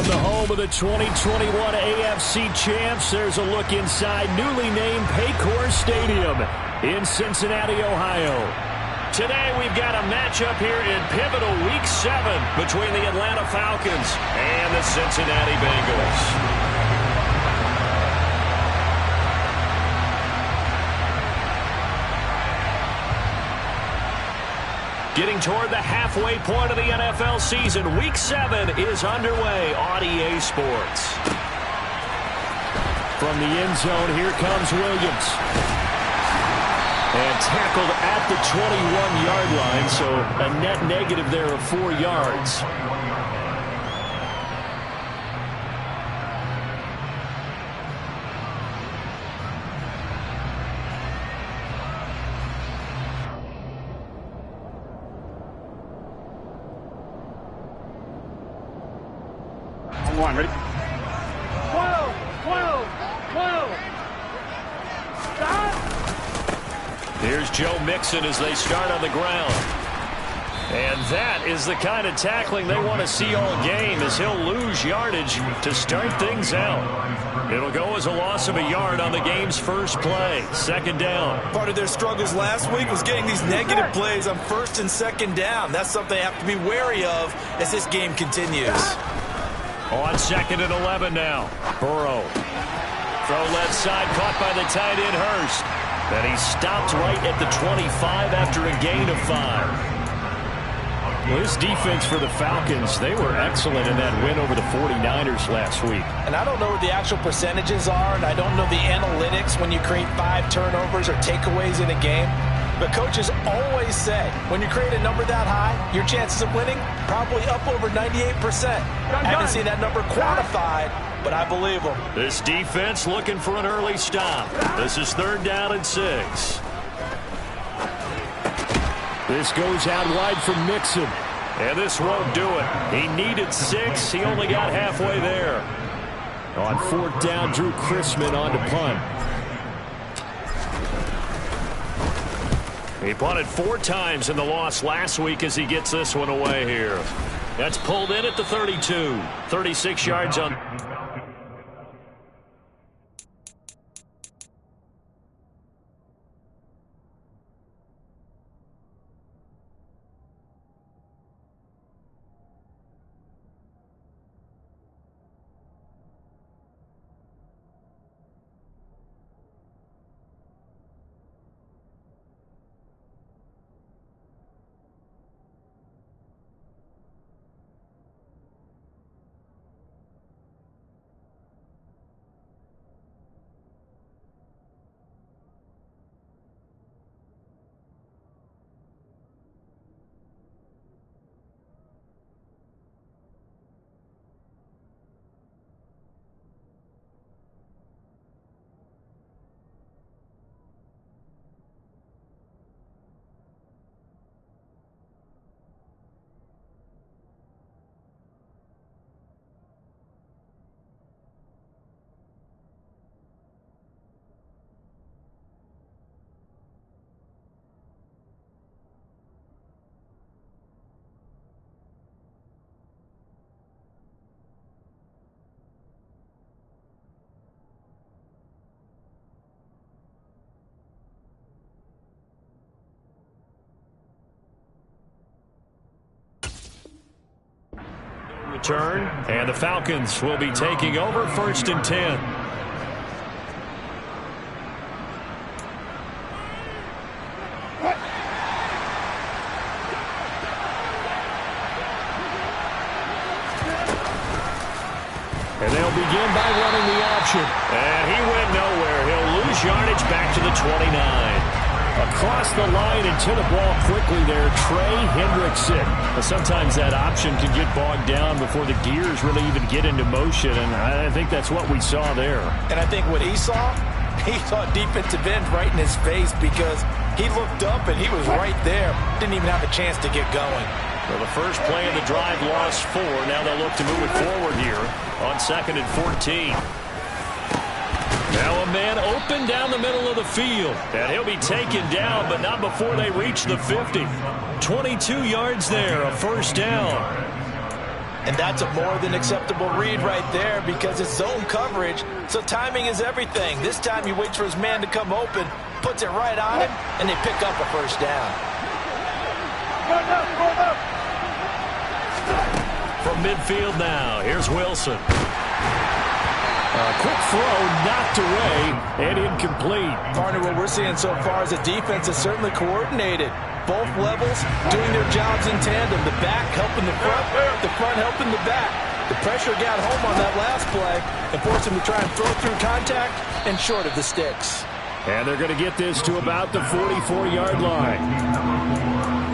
From the home of the 2021 AFC champs, there's a look inside newly named Paycor Stadium in Cincinnati, Ohio. Today we've got a matchup here in pivotal Week 7 between the Atlanta Falcons and the Cincinnati Bengals. Getting toward the halfway point of the NFL season, Week 7 is underway on EA Sports. From the end zone, here comes Williams. And tackled at the 21-yard line, so a net negative there of 4 yards. One, ready? 12, 12, 12. Stop. Here's Joe Mixon as they start on the ground. And that is the kind of tackling they want to see all game, as he'll lose yardage to start things out. It'll go as a loss of a yard on the game's first play. Second down. Part of their struggles last week was getting these negative plays on first and second down. That's something they have to be wary of as this game continues. On 2nd and 11 now. Burrow. Throw left side, caught by the tight end Hurst. And he stopped right at the 25 after a gain of 5. Well, this defense for the Falcons, they were excellent in that win over the 49ers last week. And I don't know what the actual percentages are, and I don't know the analytics when you create 5 turnovers or takeaways in a game. But coaches always say, when you create a number that high, your chances of winning probably up over 98%. I haven't seen that number quantified, but I believe them. This defense looking for an early stop. This is 3rd down and 6. This goes out wide from Mixon. And this won't do it. He needed 6. He only got halfway there. On 4th down, Drew Chrisman on to punt. He punted 4 times in the loss last week as he gets this one away here. That's pulled in at the 32. 36 yards on. Return, and the Falcons will be taking over 1st and 10. And they'll begin by running the option. And he went nowhere. He'll lose yardage back to the 29. Across the line and to the ball quickly there, Trey Hendrickson. But sometimes that option can get bogged down before the gears really even get into motion, and I think that's what we saw there. And I think what he saw defensive end right in his face, because he looked up and he was right there. Didn't even have a chance to get going. Well, the first play of the drive lost 4. Now they'll look to move it forward here on 2nd and 14. Now a man open down the middle of the field. And he'll be taken down, but not before they reach the 50. 22 yards there, a 1st down. And that's a more than acceptable read right there because it's zone coverage, so timing is everything. This time he waits for his man to come open, puts it right on him, and they pick up a first down. From midfield now, here's Wilson. A quick throw knocked away and incomplete. Partner, what we're seeing so far is the defense is certainly coordinated. Both levels doing their jobs in tandem. The back helping the front helping the back. The pressure got home on that last play and forced him to try and throw through contact and short of the sticks. And they're going to get this to about the 44-yard line.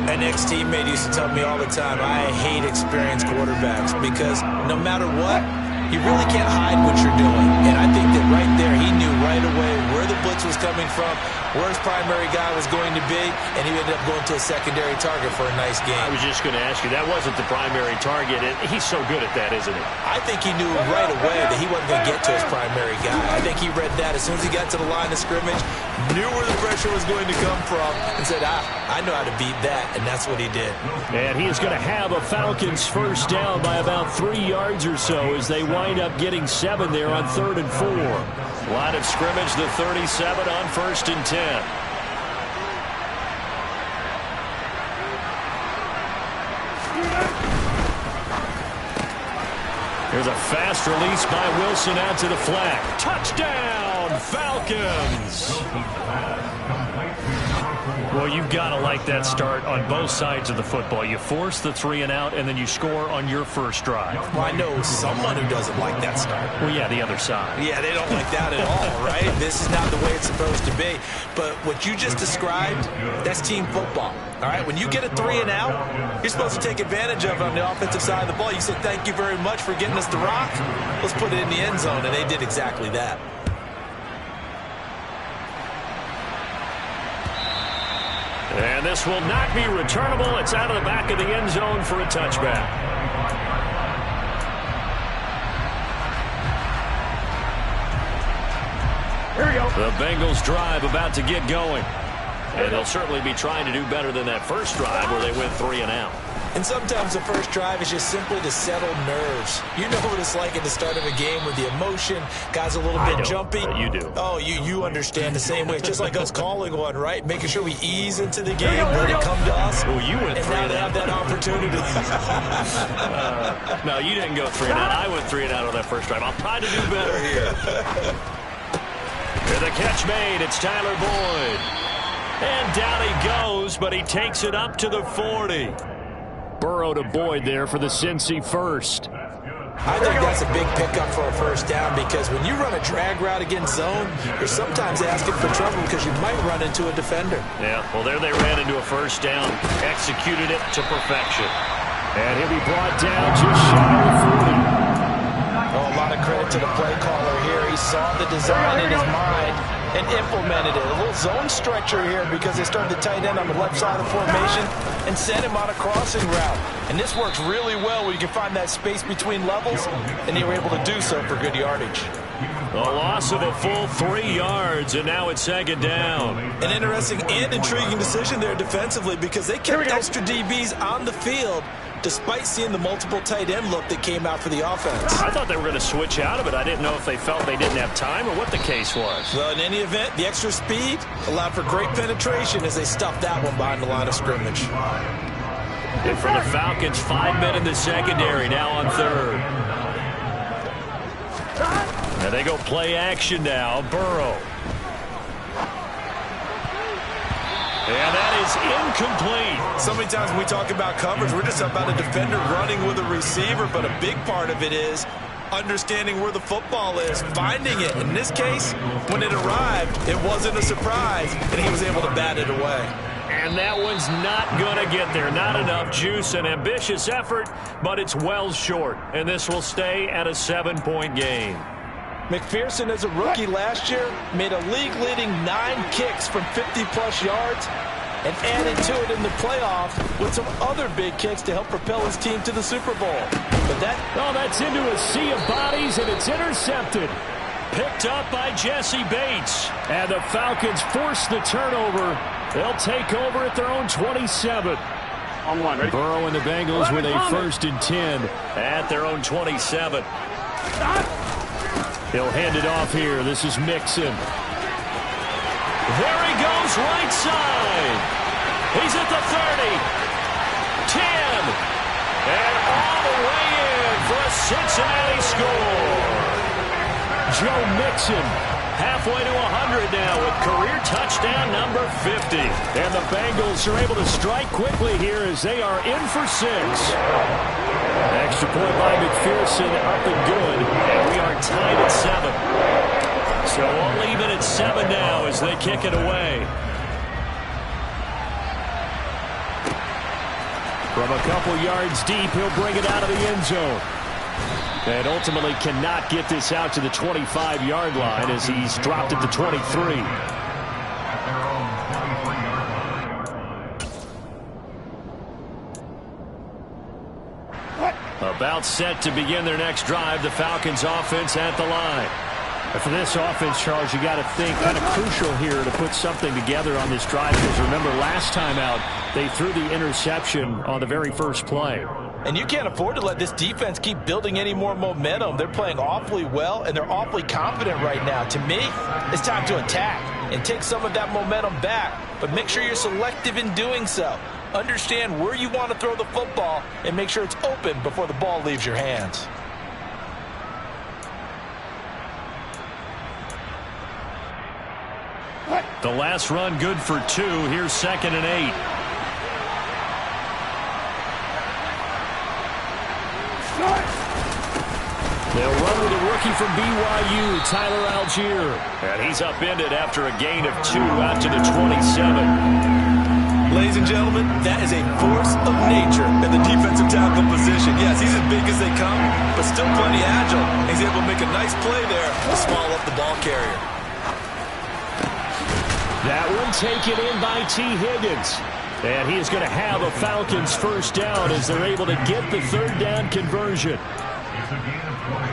An ex-teammate used to tell me all the time, I hate experienced quarterbacks because no matter what, you really can't hide what you're doing. And I think that right there, he knew right away where the blitz was coming from, where his primary guy was going to be, and he ended up going to a secondary target for a nice game. I was just going to ask you, that wasn't the primary target. He's so good at that, isn't he? I think he knew right away that he wasn't going to get to his primary guy. I think he read that as soon as he got to the line of scrimmage, knew where the pressure was going to come from, and said, I know how to beat that, and that's what he did. And he is going to have a Falcons first down by about 3 yards or so as they wind up getting 7 there on 3rd and 4. Line of scrimmage, the 37 on 1st and 10. Here's a fast release by Wilson out to the flat. Touchdown, Falcons! Well, you've got to like that start on both sides of the football. You force the 3 and out, and then you score on your first drive. Well, I know someone who doesn't like that start. Well, yeah, the other side. Yeah, they don't like that at all, right? This is not the way it's supposed to be. But what you just described, that's team football. All right, when you get a 3 and out, you're supposed to take advantage of it on the offensive side of the ball. You say, thank you very much for getting us the rock. Let's put it in the end zone, and they did exactly that. And this will not be returnable. It's out of the back of the end zone for a touchback. Here we go. The Bengals drive about to get going. And they'll certainly be trying to do better than that first drive where they went 3 and out. And sometimes the first drive is just simply to settle nerves. You know what it's like at the start of a game with the emotion. Guys a little bit jumpy. You do. Oh, you understand the same way. It's just like us calling one, right? Making sure we ease into the game, let it come to us. Oh, you went 3 and now they have that opportunity. No, you didn't go 3 and out. I went 3 and out on that first drive. I'll try to do better here. Here the catch made. It's Tyler Boyd. And down he goes, but he takes it up to the 40. Burrow to Boyd there for the Cincy first. I think that's a big pickup for a first down because when you run a drag route against zone, you're sometimes asking for trouble because you might run into a defender. Yeah, well, there they ran into a first down, executed it to perfection. And he'll be brought down just shy of 40. Oh, a lot of credit to the play caller here. He saw the design in his mind and implemented it. A little zone stretcher here because they started the tight end on the left side of the formation and sent him on a crossing route. And this works really well where you can find that space between levels, and they were able to do so for good yardage. A loss of a full 3 yards, and now it's 2nd down. An interesting and intriguing decision there defensively because they kept extra DBs on the field despite seeing the multiple tight end look that came out for the offense. I thought they were going to switch out of it. I didn't know if they felt they didn't have time or what the case was. Well, in any event, the extra speed allowed for great penetration as they stuffed that one behind the line of scrimmage. And for the Falcons, 5 men in the secondary, now on 3rd. And they go play action now. Burrow. And that is incomplete. So many times when we talk about coverage, we're just about a defender running with a receiver, but a big part of it is understanding where the football is, finding it. In this case, when it arrived, it wasn't a surprise, and he was able to bat it away. And that one's not going to get there. Not enough juice, an ambitious effort, but it's well short. And this will stay at a 7-point game. McPherson, as a rookie last year, made a league-leading 9 kicks from 50-plus yards and added to it in the playoffs with some other big kicks to help propel his team to the Super Bowl. But that's into a sea of bodies, and it's intercepted. Picked up by Jesse Bates. And the Falcons force the turnover. They'll take over at their own 27. On one, ready? Burrow and the Bengals with a 1st and 10 at their own 27. He'll hand it off here. This is Mixon. There he goes, right side. He's at the 30. 10. And all the way in for a Cincinnati score. Joe Mixon halfway to 100 now with career touchdown number 50. And the Bengals are able to strike quickly here as they are in for 6. Extra point by McPherson, up and good. And we are tied at 7. So all even at 7 now as they kick it away. From a couple yards deep, he'll bring it out of the end zone. And ultimately cannot get this out to the 25-yard line as he's dropped at the 23. About set to begin their next drive, the Falcons offense at the line. And for this offense, Charles, you got to think kind of crucial here to put something together on this drive, because remember last time out they threw the interception on the very first play. And you can't afford to let this defense keep building any more momentum. They're playing awfully well, and they're awfully confident right now. To me, it's time to attack and take some of that momentum back, but make sure you're selective in doing so. Understand where you want to throw the football and make sure it's open before the ball leaves your hands. The last run good for 2. Here's 2nd and 8. They'll run with a rookie from BYU, Tyler Algier. And he's upended after a gain of 2 out to the 27. Ladies and gentlemen, that is a force of nature in the defensive tackle position. Yes, he's as big as they come, but still plenty agile. He's able to make a nice play there to small up the ball carrier. That one taken in by T. Higgins. And he is going to have a Falcons 1st down as they're able to get the 3rd down conversion.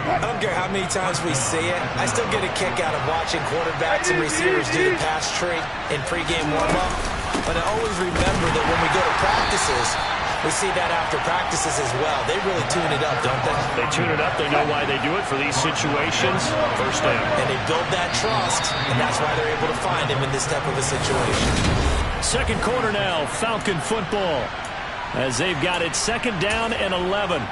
I don't care how many times we see it. I still get a kick out of watching quarterbacks and receivers do the pass tree in pregame warm-up. But I always remember that when we go to practices, we see that after practices as well. They really tune it up, don't they? They tune it up. They know why they do it for these situations. 1st down. And they build that trust, and that's why they're able to find him in this type of a situation. 2nd quarter now, Falcon football, as they've got it 2nd down and 11.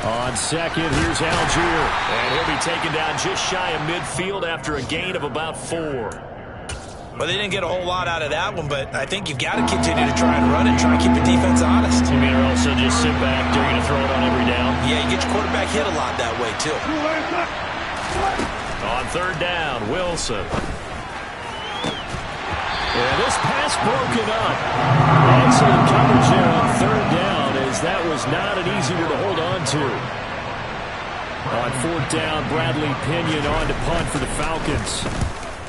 On 2nd, here's Algier. And he'll be taken down just shy of midfield after a gain of about 4. Well, they didn't get a whole lot out of that one, but I think you've got to continue to try and run and try and keep the defense honest. You mean, or also just sit back, they're going to throw it on every down? Yeah, you get your quarterback hit a lot that way, too. On 3rd down, Wilson. Yeah, this pass broken up. Excellent coverage there on 3rd down, as that was not an easy one to hold on to. On 4th down, Bradley Pinion on to punt for the Falcons.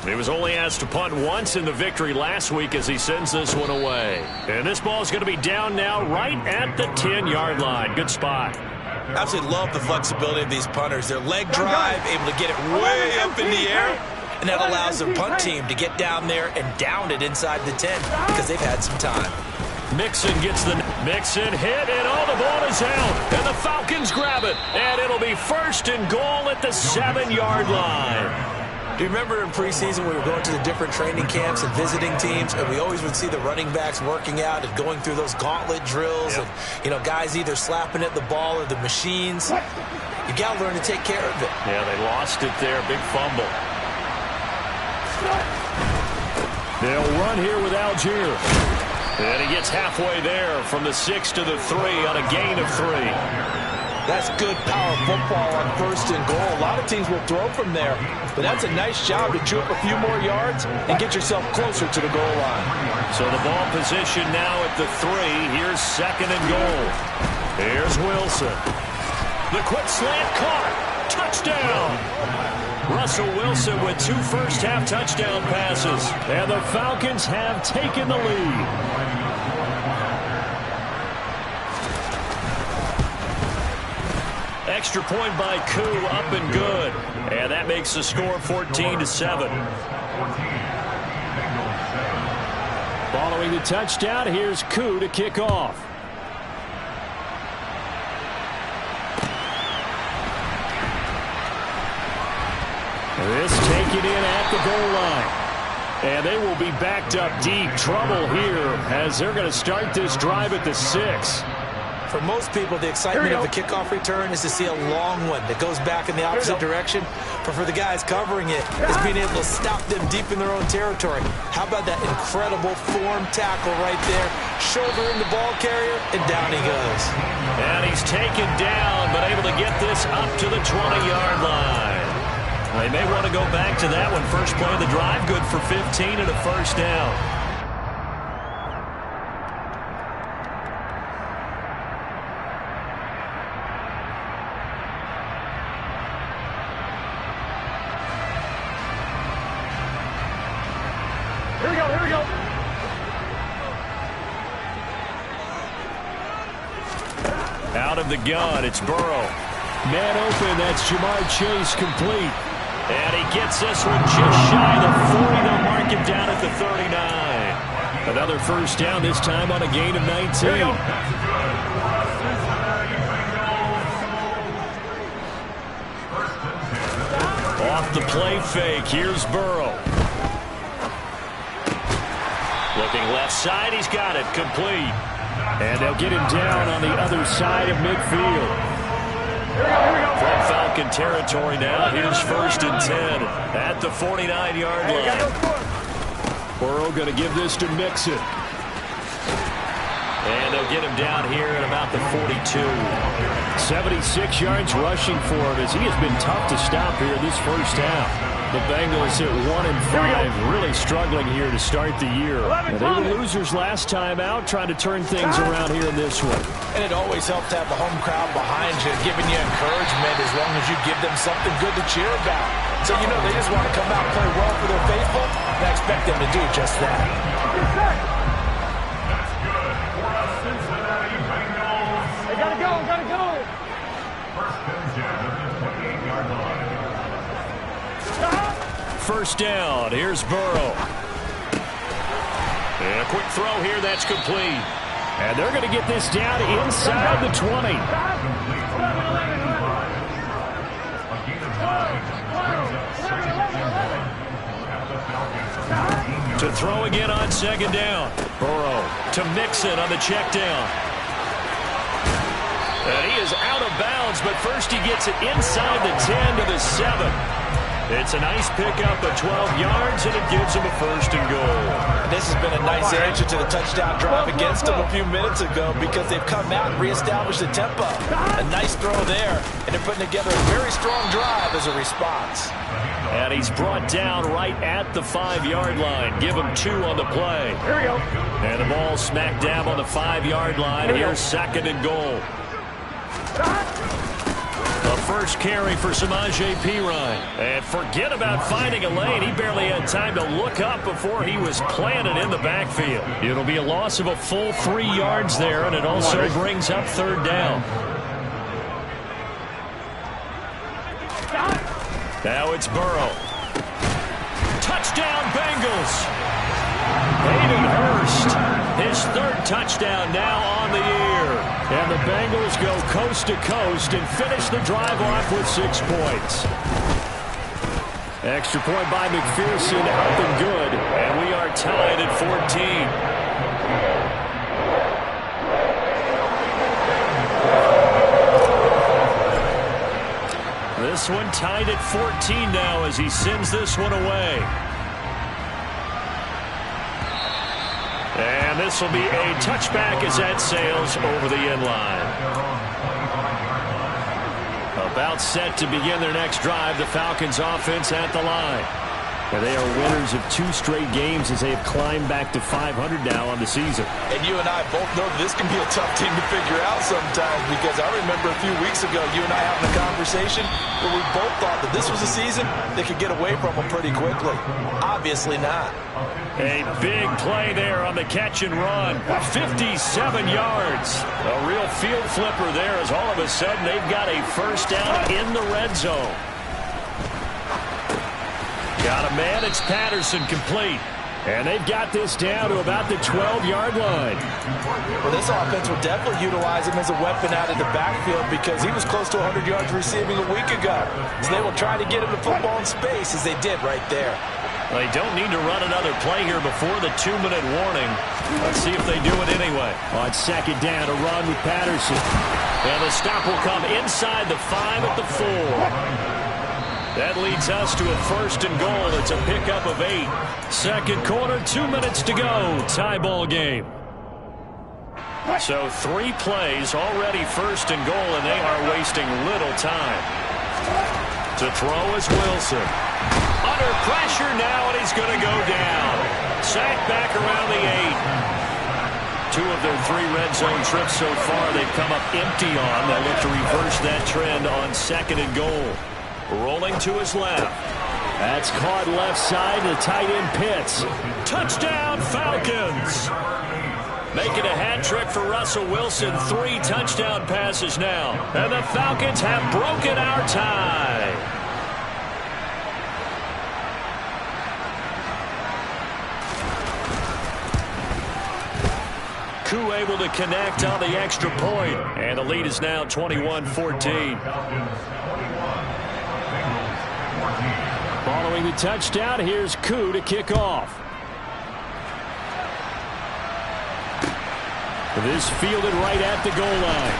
He was only asked to punt once in the victory last week as he sends this one away. And this ball is going to be down now right at the 10-yard line. Good spot. Absolutely love the flexibility of these punters. Their leg drive, able to get it way up in the air, and that allows their punt team to get down there and down it inside the 10 because they've had some time. Mixon gets the Mixon hit, and all the ball is out. And the Falcons grab it. And it'll be 1st and goal at the 7-yard line. Do you remember in preseason we were going to the different training camps and visiting teams, and we always would see the running backs working out and going through those gauntlet drills, and, you know, guys either slapping at the ball or the machines. You got to learn to take care of it. Yeah, they lost it there. Big fumble. They'll run here with Algier. And he gets halfway there from the 6 to the 3 on a gain of 3. That's good power football on 1st and goal. A lot of teams will throw from there, but that's a nice job to chew up a few more yards and get yourself closer to the goal line. So the ball position now at the 3. Here's 2nd and goal. Here's Wilson. The quick slant caught. Touchdown! Russell Wilson with 2 first-half touchdown passes. And the Falcons have taken the lead. Extra point by Koo, up and good. And that makes the score 14-7. Following the touchdown, here's Koo to kick off. This taken in at the goal line. And they will be backed up deep. Trouble here as they're going to start this drive at the 6. For most people, the excitement of the kickoff return is to see a long one that goes back in the opposite direction. But for the guys covering it, it's being able to stop them deep in their own territory. How about that incredible form tackle right there? Shoulder in the ball carrier, and down he goes. And he's taken down, but able to get this up to the 20-yard line. They may want to go back to that one. First play of the drive, good for 15 and a first down. Here we go. Out of the gun, it's Burrow. Man open, that's Jamar Chase complete. And he gets this one just shy of the 40. They'll mark him down at the 39. Another first down, this time on a gain of 19. Off the play fake, here's Burrow. Looking left side, he's got it, complete. And they'll get him down on the other side of midfield. From Falcon territory now. Here's 1st and 10 at the 49-yard line. Burrow going to give this to Mixon. And they'll get him down here at about the 42. 76 yards rushing for him as he has been tough to stop here this first half. The Bengals at 1-5, really struggling here to start the year. And they were losers last time out, trying to turn things around here in this one. And it always helps to have the home crowd behind you, giving you encouragement as long as you give them something good to cheer about. So, you know, they just want to come out and play well for their faithful, and I expect them to do just that. They gotta go. First down, here's Burrow. And a quick throw here, that's complete. And they're going to get this down inside the 20. To throw again on 2nd down. Burrow to Mixon on the check down. And he is out of bounds, but first he gets it inside the 10 to the 7. It's a nice pickup of 12 yards, and it gives him a 1st and goal. This has been a nice answer to the touchdown drive against them a few minutes ago because they've come out and reestablished the tempo. A nice throw there, and they're putting together a very strong drive as a response. And he's brought down right at the 5-yard line. Give him 2 on the play. Here we go. And the ball smack dab on the 5-yard line. Here's 2nd and goal. The first carry for Samaje Perine. And forget about finding a lane. He barely had time to look up before he was planted in the backfield. It'll be a loss of a full 3 yards there, and it also brings up 3rd down. Now it's Burrow. Touchdown, Bengals. Hayden Hurst, his 3rd touchdown now on the year. And the Bengals go coast to coast and finish the drive off with 6 points. Extra point by McPherson, up and good. And we are tied at 14. This one tied at 14 now as he sends this one away. And this will be a touchback as that sails over the end line. About set to begin their next drive, the Falcons offense at the line. And they are winners of 2 straight games as they have climbed back to 500 now on the season. And you and I both know that this can be a tough team to figure out sometimes, because I remember a few weeks ago you and I having a conversation where we both thought that this was a season that could get away from them pretty quickly. Obviously not. A big play there on the catch and run. 57 yards. A real field flipper there as all of a sudden they've got a first down in the red zone. Got a man, it's Patterson, complete. And they've got this down to about the 12-yard line. Well, this offense will definitely utilize him as a weapon out of the backfield, because he was close to 100 yards receiving a week ago. So they will try to get him the football in space, as they did right there. They don't need to run another play here before the 2-minute warning. Let's see if they do it anyway. On second down, a run with Patterson. And the stop will come inside the 5 at the 4. That leads us to a first and goal. It's a pickup of 8. Second quarter, 2 minutes to go. Tie ball game. So 3 plays, already first and goal, and they are wasting little time. To throw is Wilson. Under pressure now, and he's going to go down. Sacked back around the 8. 2 of their 3 red zone trips so far they've come up empty on. They'll look to reverse that trend on second and goal. Rolling to his left. That's caught left side. The tight end Pitts. Touchdown, Falcons. Making a hat trick for Russell Wilson. 3 touchdown passes now. And the Falcons have broken our tie. Koo able to connect on the extra point. And the lead is now 21-14. Following the touchdown, here's Koo to kick off. This fielded right at the goal line.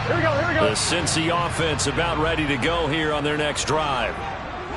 Here we go, here we go. The Cincy offense about ready to go here on their next drive.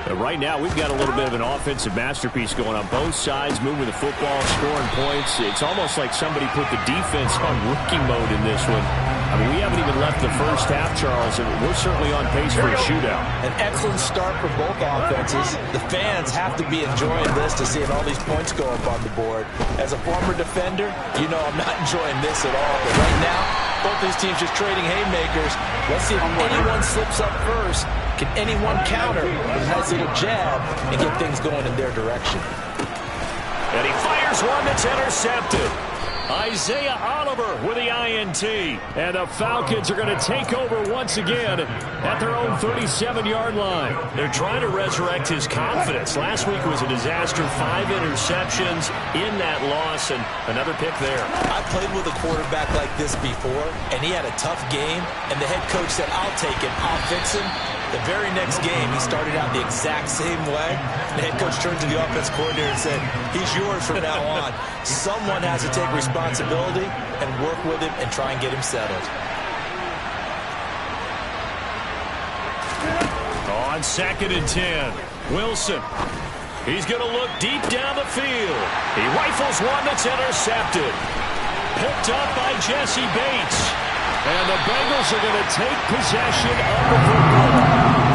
Right now, we've got a little bit of an offensive masterpiece going on. Both sides moving the football, scoring points. It's almost like somebody put the defense on rookie mode in this one. I mean, we haven't even left the first half, Charles, and we're certainly on pace for a shootout. An excellent start for both offenses. The fans have to be enjoying this to seeing all these points go up on the board. As a former defender, you know I'm not enjoying this at all. But right now, both these teams just trading haymakers. Let's see if anyone slips up first. Can anyone counter with a nice little jab and get things going in their direction? And he fires one that's intercepted. Isaiah Oliver with the INT. And the Falcons are going to take over once again at their own 37-yard line. They're trying to resurrect his confidence. Last week was a disaster. 5 interceptions in that loss, and another pick there. I played with a quarterback like this before, and he had a tough game, and the head coach said, I'll take him, I'll fix him. The very next game, he started out the exact same way. The head coach turned to the offense coordinator and said, he's yours from now on. Someone has to take responsibility and work with him and try and get him settled. On second and 10, Wilson. He's going to look deep down the field. He rifles one that's intercepted. Picked up by Jesse Bates. And the Bengals are going to take possession of the football.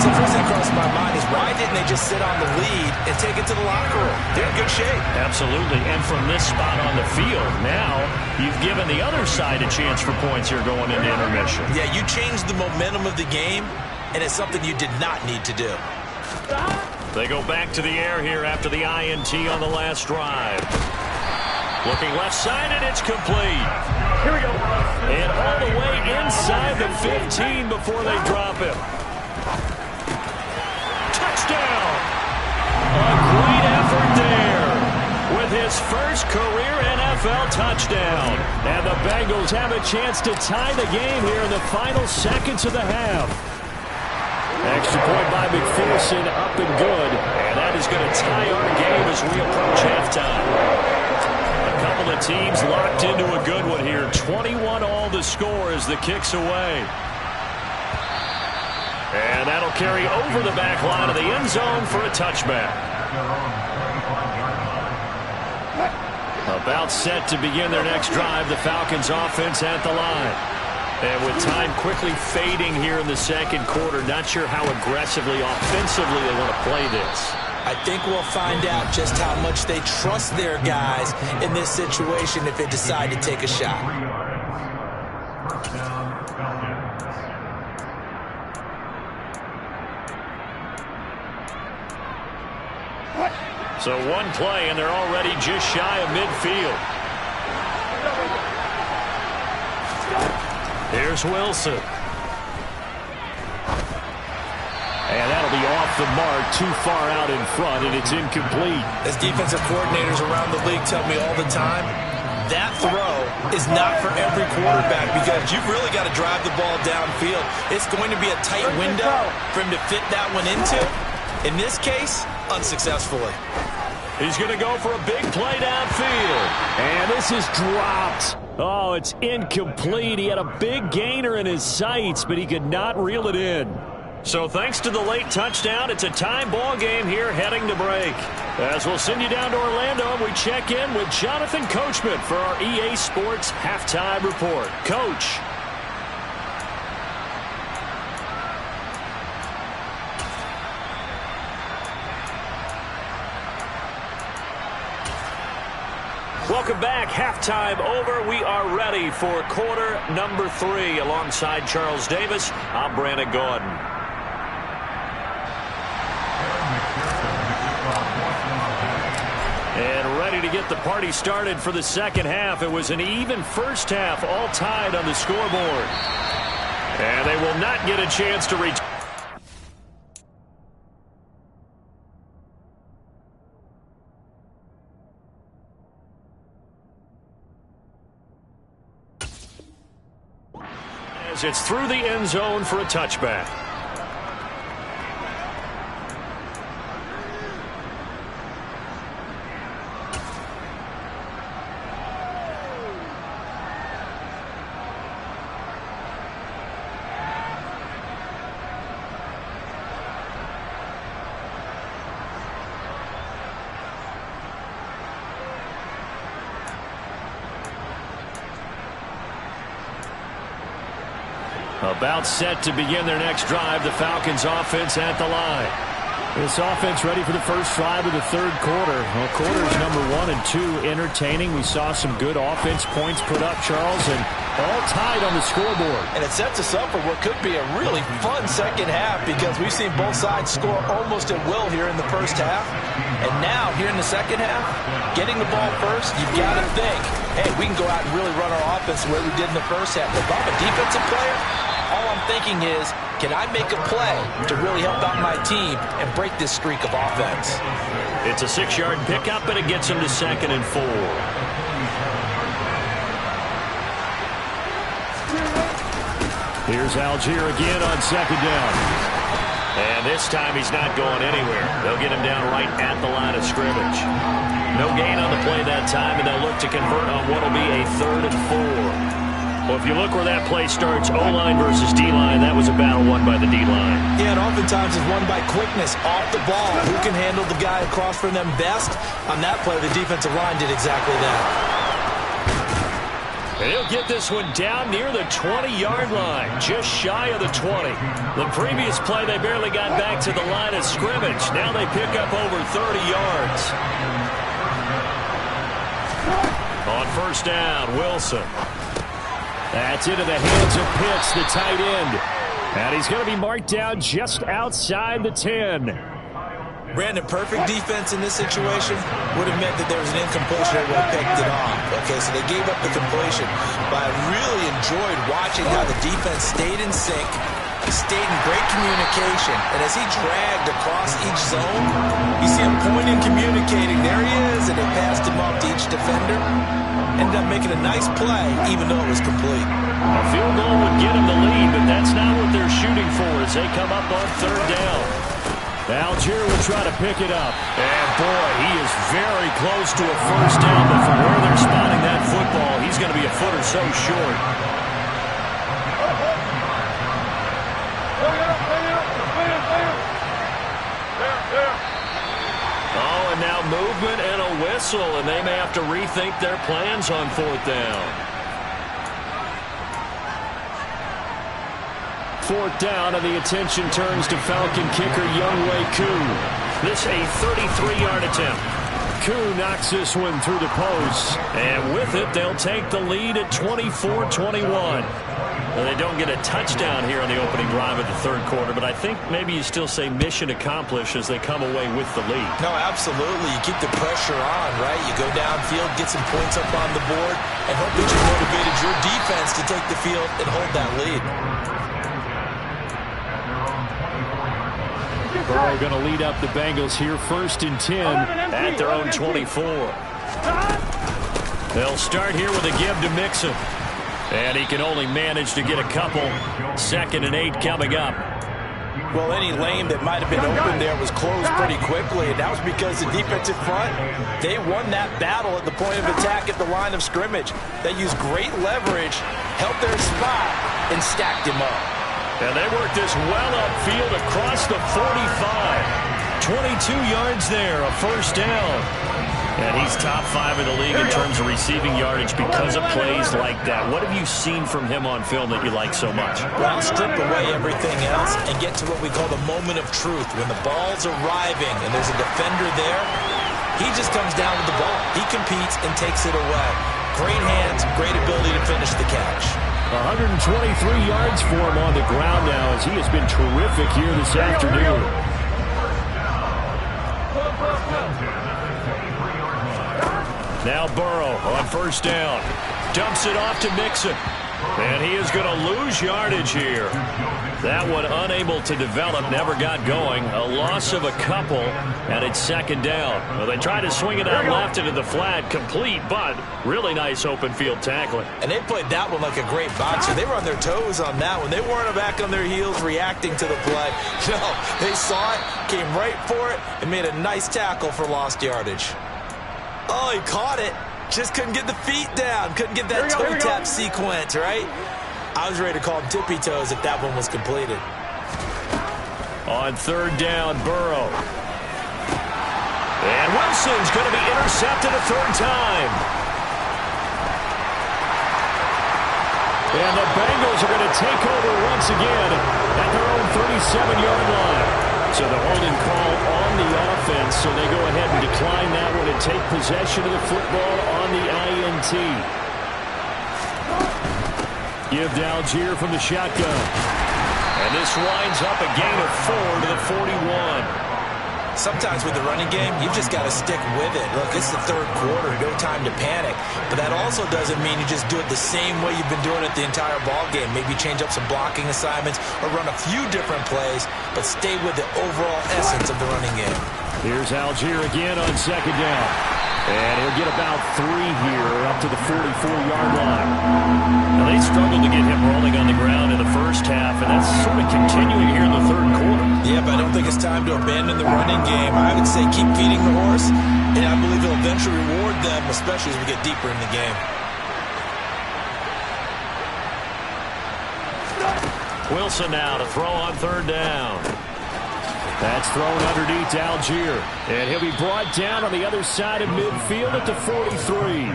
So the first thing across my mind is, why didn't they just sit on the lead and take it to the locker room? They're in good shape. Absolutely. And from this spot on the field, now you've given the other side a chance for points here going into intermission. Yeah, you changed the momentum of the game, and it's something you did not need to do. They go back to the air here after the INT on the last drive. Looking left side, and it's complete. Here we go. And all the way inside the 15 before they drop him. Touchdown! A great effort there with his first career NFL touchdown. And the Bengals have a chance to tie the game here in the final seconds of the half. Extra point by McPherson, up and good. And that is going to tie our game as we approach halftime. A couple of teams locked into a good one here. 21-all the score as the kick's away. And that'll carry over the back line of the end zone for a touchback. About set to begin their next drive, the Falcons offense at the line. And with time quickly fading here in the second quarter, not sure how aggressively, offensively they want to play this. I think we'll find out just how much they trust their guys in this situation if they decide to take a shot. So one play, and they're already just shy of midfield. Here's Wilson. And that'll be off the mark, too far out in front, and it's incomplete. As defensive coordinators around the league tell me all the time, that throw is not for every quarterback because you've really got to drive the ball downfield. It's going to be a tight window for him to fit that one into. In this case, unsuccessfully. He's going to go for a big play downfield. And this is dropped. Oh, it's incomplete. He had a big gainer in his sights, but he could not reel it in. So thanks to the late touchdown, it's a time ball game here heading to break. As we'll send you down to Orlando, and we check in with Jonathan Coachman for our EA Sports Halftime Report. Coach. Welcome back. Halftime over. We are ready for quarter number 3. Alongside Charles Davis, I'm Brandon Gordon. And ready to get the party started for the second half. It was an even first half, all tied on the scoreboard. And they will not get a chance to reach. As it's through the end zone for a touchback. About set to begin their next drive, the Falcons offense at the line. This offense ready for the first drive of the third quarter. Well, quarters number 1 and 2 entertaining. We saw some good offense points put up, Charles, and all tied on the scoreboard. And it sets us up for what could be a really fun second half because we've seen both sides score almost at will here in the first half. And now, here in the second half, getting the ball first, you've got to think, hey, we can go out and really run our offense the way we did in the first half. If I'm a defensive player, all I'm thinking is, can I make a play to really help out my team and break this streak of offense? It's a 6-yard pickup, and it gets him to 2nd and 4. Here's Algier again on 2nd down. And this time he's not going anywhere. They'll get him down right at the line of scrimmage. No gain on the play that time, and they'll look to convert on what will be a 3rd and 4. Well, if you look where that play starts, O-line versus D-line, that was a battle won by the D-line. Yeah, and oftentimes it's won by quickness off the ball. Who can handle the guy across from them best? On that play, the defensive line did exactly that. And he'll get this one down near the 20-yard line, just shy of the 20. The previous play, they barely got back to the line of scrimmage. Now they pick up over 30 yards. On first down, Wilson. That's into the hands of Pitts, the tight end. And he's going to be marked down just outside the 10. Brandon, perfect defense in this situation would have meant that there was an incompletion that would have picked it off. Okay, so they gave up the completion. But I really enjoyed watching how the defense stayed in sync, stayed in great communication. And as he dragged across each zone, you see him pointing, communicating. There he is, and they passed him off to each defender. Ended up making a nice play, even though it was complete. A field goal would get him the lead, but that's not what they're shooting for as they come up on 3rd down. Algier will try to pick it up. And, boy, he is very close to a first down, but from where they're spotting that football, he's going to be a foot or so short. Oh, and now movement and a whistle, and they may have to rethink their plans on 4th down. 4th down, and the attention turns to Falcon kicker Younghoe Koo. This a 33-yard attempt. Koo knocks this one through the post, and with it, they'll take the lead at 24-21. Well, they don't get a touchdown here on the opening drive of the 3rd quarter, but I think maybe you still say mission accomplished as they come away with the lead. No, absolutely. You keep the pressure on, right? You go downfield, get some points up on the board, and hope that you motivated your defense to take the field and hold that lead. Burrow going to lead up the Bengals here, 1st and 10 at their own 24. They'll start here with a give to Mixon. And he can only manage to get a couple. 2nd and 8 coming up. Well, any lane that might have been open there was closed pretty quickly, and that was because the defensive front, they won that battle at the point of attack at the line of scrimmage. They used great leverage, held their spot, and stacked him up. And they worked this well upfield across the 45. 22 yards there, a 1st down. And he's top 5 in the league in terms of receiving yardage because of plays like that. What have you seen from him on film that you like so much? Well, strip away everything else and get to what we call the moment of truth. When the ball's arriving and there's a defender there, he just comes down with the ball. He competes and takes it away. Great hands, great ability to finish the catch. 123 yards for him on the ground now as he has been terrific here this afternoon. Now Burrow on 1st down. Dumps it off to Mixon. And he is going to lose yardage here. That one unable to develop, never got going. A loss of a couple, and it's 2nd down. Well, they try to swing it out left into the flat, complete, but really nice open field tackling. And they played that one like a great boxer. They were on their toes on that one. They weren't back on their heels reacting to the play. No, they saw it, came right for it, and made a nice tackle for lost yardage. Oh, he caught it. Just couldn't get the feet down. Couldn't get that toe tap sequence, right? I was ready to call him tippy toes if that one was completed. On 3rd down, Burrow. And Wilson's going to be intercepted a 3rd time. And the Bengals are going to take over once again at their own 37-yard line. So the holding call on the offense, so they go ahead and decline that one and take possession of the football on the INT. Give to Algier from the shotgun. And this winds up a gain of 4 to the 41. Sometimes with the running game, you've just got to stick with it. Look, it's the 3rd quarter, no time to panic. But that also doesn't mean you just do it the same way you've been doing it the entire ball game. Maybe change up some blocking assignments or run a few different plays, but stay with the overall essence of the running game. Here's Algier again on 2nd down. And he'll get about 3 here up to the 44-yard line. Now, they struggled to get him rolling on the ground in the 1st half, and that's sort of continuing here in the 3rd quarter. Yeah, but I don't think it's time to abandon the running game. I would say keep feeding the horse, and I believe he'll eventually reward them, especially as we get deeper in the game. Wilson now to throw on 3rd down. That's thrown underneath to Algier. And he'll be brought down on the other side of midfield at the 43.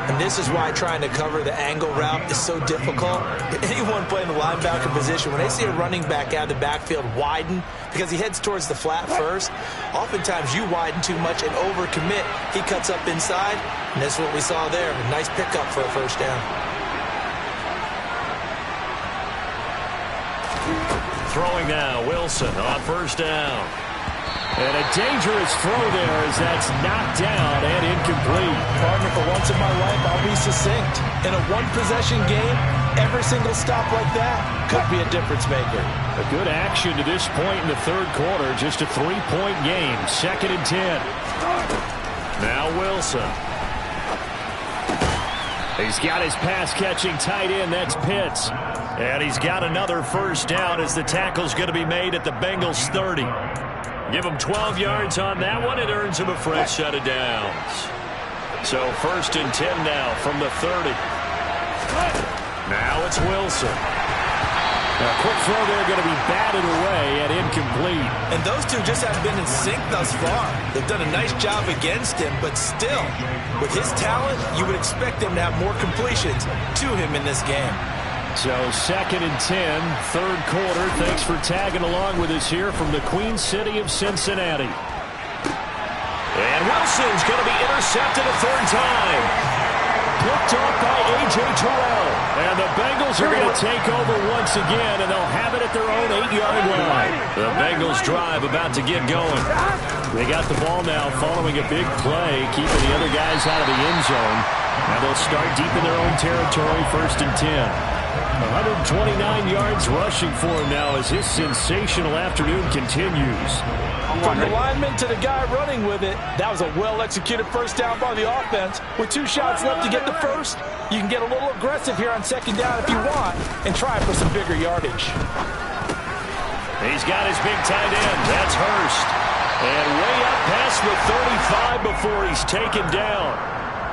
And this is why trying to cover the angle route is so difficult. Anyone playing the linebacker position, when they see a running back out of the backfield widen, because he heads towards the flat first, oftentimes you widen too much and overcommit. He cuts up inside, and that's what we saw there. A nice pickup for a 1st down. Throwing now, Wilson on 1st down. And a dangerous throw there as that's knocked down and incomplete. Partner, for once in my life, I'll be succinct. In a one-possession game, every single stop like that could be a difference maker. A good action to this point in the 3rd quarter. Just a 3-point game. 2nd and 10. Now Wilson. He's got his pass-catching tight end. That's Pitts. And he's got another 1st down as the tackle's going to be made at the Bengals 30. Give him 12 yards on that one. It earns him a fresh set of downs. So 1st and 10 now from the 30. Now it's Wilson. A quick throw there going to be batted away and incomplete. complete. And those two just have been in sync thus far. They've done a nice job against him, but still, with his talent, you would expect them to have more completions to him in this game. So 2nd and 10, third quarter. Thanks for tagging along with us here from the Queen City of Cincinnati. And Wilson's going to be intercepted a third time. Picked off by A.J. Terrell. And the Bengals are going to take over once again, and they'll have it at their own 8-yard line. The Bengals drive about to get going. They got the ball now following a big play, keeping the other guys out of the end zone. Now they'll start deep in their own territory, 1st and 10. 129 yards rushing for him now as his sensational afternoon continues. From the lineman to the guy running with it, that was a well-executed first down by the offense. With 2 shots left to get the first, you can get a little aggressive here on 2nd down if you want and try for some bigger yardage. He's got his big tight end. That's Hurst. And way up past the 35 before he's taken down.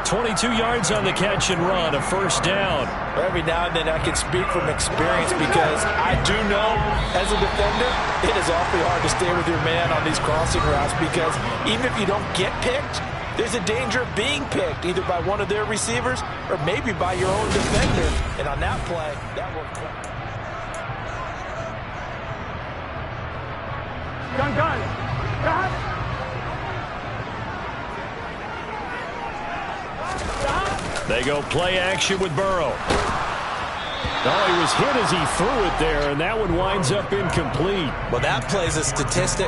22 yards on the catch and run, a first down. Every now and then I can speak from experience because I do know as a defender it is awfully hard to stay with your man on these crossing routes because even if you don't get picked, there's a danger of being picked either by one of their receivers or maybe by your own defender. And on that play, that worked. Gun. They go play action with Burrow. Oh, he was hit as he threw it there, and that one winds up incomplete. Well, that plays a statistic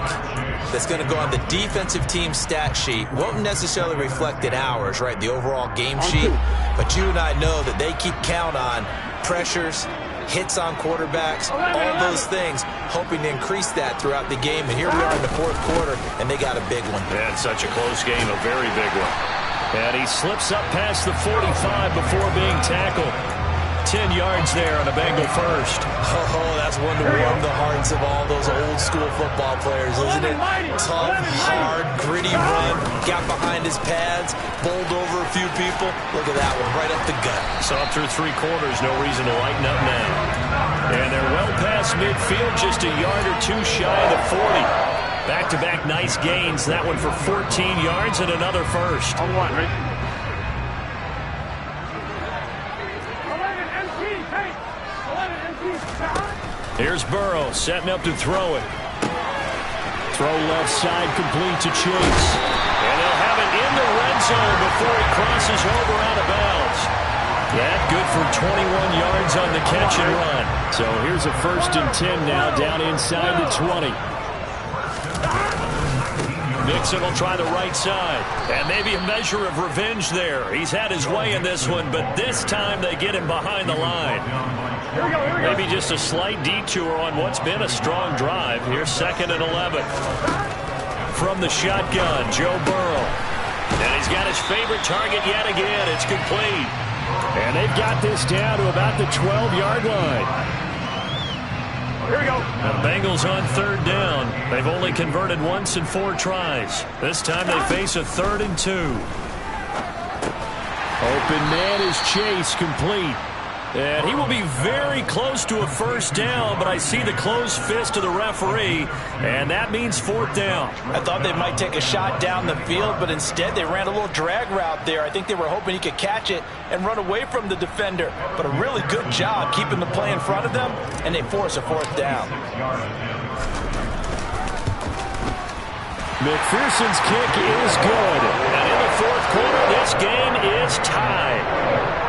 that's going to go on the defensive team stat sheet. Won't necessarily reflect in ours, right, the overall game sheet. But you and I know that they keep count on pressures, hits on quarterbacks, all those things, hoping to increase that throughout the game. And here we are in the 4th quarter, and they got a big one. Yeah, it's such a close game, a very big one. And he slips up past the 45 before being tackled. 10 yards there on a Bengal first. Oh, that's one to warm the hearts of all those old school football players, isn't it? Tough, hard, gritty run, got behind his pads, bowled over a few people. Look at that one, right up the gut. So up through 3 quarters, no reason to lighten up now. And they're well past midfield, just a yard or 2 shy of the 40. Back-to-back nice gains. That one for 14 yards and another first. On 1, right? Here's Burrow setting up to throw it. Throw left side complete to Chase. And they'll have it in the red zone before he crosses over out of bounds. That good for 21 yards on the catch and run. So here's a 1st and 10 now down inside the 20. Mixon will try the right side. And maybe a measure of revenge there. He's had his way in this one, but this time they get him behind the line. Maybe just a slight detour on what's been a strong drive. Here's 2nd and 11. From the shotgun, Joe Burrow. And he's got his favorite target yet again. It's complete. And they've got this down to about the 12-yard line. Here we go. The Bengals on 3rd down. They've only converted once in 4 tries. This time they face a 3rd and 2. Open man is Chase, complete. And he will be very close to a first down, but I see the closed fist of the referee, and that means 4th down. I thought they might take a shot down the field, but instead they ran a little drag route there. I think they were hoping he could catch it and run away from the defender. But a really good job keeping the play in front of them, and they force a 4th down. McPherson's kick is good. And in the 4th quarter, this game is tied.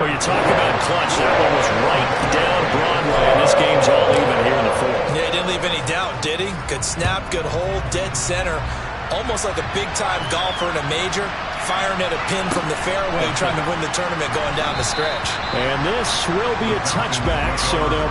Well, you talk about clutch. That one was right down Broadway, and this game's all even here in the 4th. Yeah, he didn't leave any doubt, did he? Good snap, good hold, dead center. Almost like a big-time golfer in a major, firing at a pin from the fairway, trying to win the tournament going down the stretch. And this will be a touchback, so they'll